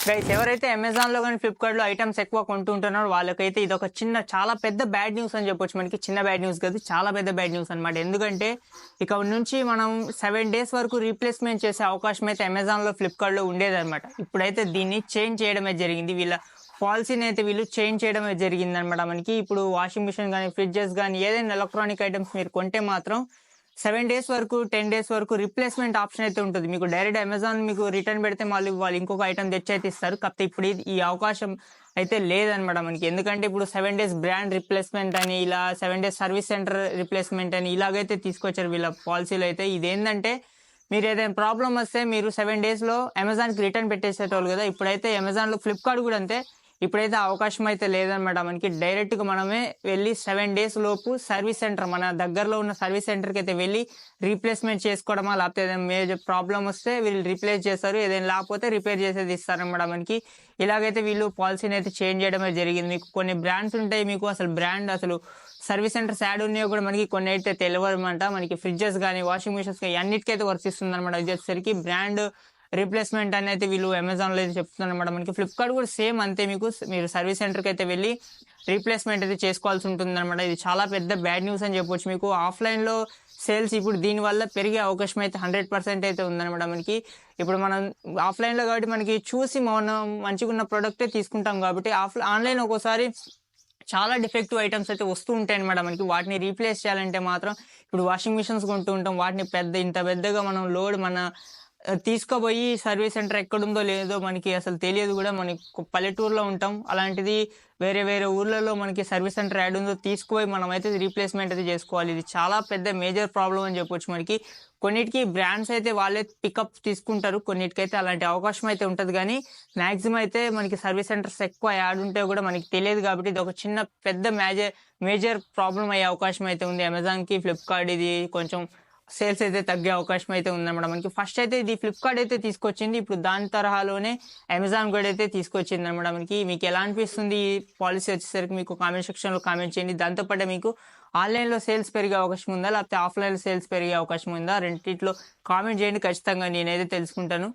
Guys ఎవరైతే అమెజాన్‌లో గాని, ఫ్లిప్‌కార్ట్‌లో ఐటెమ్స్ ఎక్కువ కొంటుంటున్నారో వాళ్ళకైతే ఇదొక చాలా పెద్ద బ్యాడ్ న్యూస్ అని చెప్పొచ్చు. మనకి చిన్న బ్యాడ్ న్యూస్ కాదు. చాలా పెద్ద బ్యాడ్ న్యూస్ అన్నమాట. ఎందుకంటే ఇక నుంచి మనం 7 డేస్ వరకు రీప్లేస్‌మెంట్ చేసే అవకాశం అయితే అమెజాన్‌లో, ఫ్లిప్‌కార్ట్‌లో ఉండేదన్నమాట. ఇప్పుడైతే దీన్ని చేంజ్ చేయడమే జరిగింది. వీళ్ళ పాలిసీని అయితే వీళ్ళు చేంజ్ చేయడమే జరిగిందన్నమాట మనకి. ఇప్పుడు వాషింగ్ మిషన్ గాని, ఫ్రిడ్జెస్ గాని ఏదైనా ఎలక్ట్రానిక్ ఐటెమ్స్ మీరు కొంటే మాత్రం 7 డేస్ వరకు, 10 డేస్ వరకు రిప్లేస్‌మెంట్ ఆప్షన్ అయితే ఉంటది. మీకు డైరెక్ట్ అమెజాన్ మీకు రిటర్న్ పెడితే మళ్ళీ వాళ్ళు ఇంకొక ఐటెమ్ తెచ్చైతే ఇస్తారు. కాకపోతే ఇప్పుడు ఈ అవకాశం అయితే లేదనమాట మనకి. ఎందుకంటే ఇప్పుడు 7 డేస్ బ్రాండ్ రిప్లేస్‌మెంట్ అని, ఇలా 7 డేస్ సర్వీస్ సెంటర్ రిప్లేస్‌మెంట్ అని ఇలాగైతే తీసుకొచ్చారు వీళ్ళ పాలిసీలో అయితే. ఇదేందంటే మీరు ఏదైనా ప్రాబ్లమ్ వస్తే మీరు 7 డేస్‌లో అమెజాన్‌కి రిటర్న్ పెట్టేసేటోళ్ళు కదా! ఇప్పుడైతే అమెజాన్‌లో, ఫ్లిప్‌కార్ట్ కూడా అంతే. ఇప్పుడైతే ఆ అవకాశం అయితే లేదనమాట మనకి. డైరెక్ట్‌గా మనమే వెళ్లి 7 డేస్ లోపు సర్వీస్ సెంటర్ మన దగ్గరలో ఉన్న సర్వీస్ సెంటర్‌కైతే వెళ్లి రీప్లేస్‌మెంట్ చేసుకోవడమా, లేకపోతే ఏదైనా మేజర్ ప్రాబ్లమ్ వస్తే వీళ్ళు రీప్లేస్ చేస్తారు. ఏదైనా లేకపోతే రిపేర్ చేసేది ఇస్తారనమాట మనకి. ఇలాగైతే వీళ్ళు పాలిసీని అయితే చేంజ్ చేయడమే జరిగింది. మీకు కొన్ని బ్రాండ్స్ ఉంటాయి. మీకు అసలు బ్రాండ్ అసలు సర్వీస్ సెంటర్స్ యాడ్ ఉన్నాయో కూడా మనకి కొన్ని అయితే తెలవదనమాట. మనకి ఫ్రిడ్జెస్ గాని, వాషింగ్ మిషన్స్ గాని అన్నిటికైతే వర్తిస్తుందనమాట. ఇది వచ్చేసరికి బ్రాండ్ రీప్లేస్‌మెంట్ అనైతే వీళ్ళు అమెజాన్‌లో అయితే చెప్తున్నారనమాట మనకి. ఫ్లిప్‌కార్ట్ కూడా సేమ్ అంతే. మీరు సర్వీస్ సెంటర్‌కైతే వెళ్లి రీప్లేస్‌మెంట్ అయితే చేసుకోవాల్సి ఉంటుందనమాట. ఇది చాలా పెద్ద బ్యాడ్ న్యూస్ అని చెప్పొచ్చు. మీకు ఆఫ్‌లైన్‌లో సేల్స్ ఇప్పుడు దీనివల్ల పెరిగే అవకాశం అయితే 100% అయితే ఉందనమాట మనకి. ఇప్పుడు మనం ఆఫ్‌లైన్‌లో కాబట్టి మనకి చూసి మనం మంచిగున్న ప్రొడక్టే తీసుకుంటాం కాబట్టి ఆన్‌లైన్ ఒక్కోసారి చాలా డిఫెక్టివ్ ఐటెమ్స్ అయితే వస్తూ ఉంటాయన్నమాట మనకి. వాటిని రీప్లేస్ చేయాలంటే మాత్రం ఇప్పుడు వాషింగ్ మిషన్స్ కొంటూ ఉంటాం. వాటిని ఇంత పెద్దగా మనం లోడ్ తీసుకోబోయి సర్వీస్ సెంటర్ ఎక్కడుందో లేదో మనకి అసలు తెలియదు గూడా. మనకి పల్లెటూరులో ఉంటాం. అలాంటిది వేరే ఊర్లలో మనకి సర్వీస్ సెంటర్ యాడుందో తీసుకుపోయి మనమైతే రీప్లేస్‌మెంట్ అయితే జేసుకోవాలి. ఇది చాలా పెద్ద మేజర్ ప్రాబ్లమ్ అని జెప్పొచ్చు మనకి. కొన్నిటికి బ్రాండ్స్ అయితే వాళ్ళే పికప్ తీసుకుంటారు. కొన్నిటికైతే అలాంటి అవకాశం అయితే ఉంటది గానీ, మాక్సిమం అయితే మనకి సర్వీస్ సెంటర్స్ ఎక్కువ యాడుంటాయో గూడా మనకి తెలియదు గాబట్టి, ఇదొక పెద్ద మేజర్ ప్రాబ్లమ్ అయ్యే అవకాశం అయితే ఉంది. అమెజాన్‌కి, ఫ్లిప్‌కార్ట్ ఇది కొంచెం సేల్స్ అయితే తగ్గే అవకాశం అయితే ఉందన్నమాట మనకి. ఫస్ట్ అయితే ఇది ఫ్లిప్‌కార్ట్ అయితే తీసుకొచ్చింది. ఇప్పుడు దాని తరహాలోనే అమెజాన్ కూడా అయితే తీసుకొచ్చిందన్నమాట మనకి. మీకు ఎలా అనిపిస్తుంది ఈ పాలిసీ వచ్చేసరికి? మీకు కామెంట్ సెక్షన్‌లో కామెంట్ చేయండి. దాంతో పాటు మీకు ఆన్‌లైన్‌లో సేల్స్ పెరిగే అవకాశం ఉందా? లేకపోతే ఆఫ్‌లైన్‌లో సేల్స్ పెరిగే అవకాశం ఉందా? రెండిట్లో కామెంట్ చేయండి. ఖచ్చితంగా నేనైతే తెలుసుకుంటాను.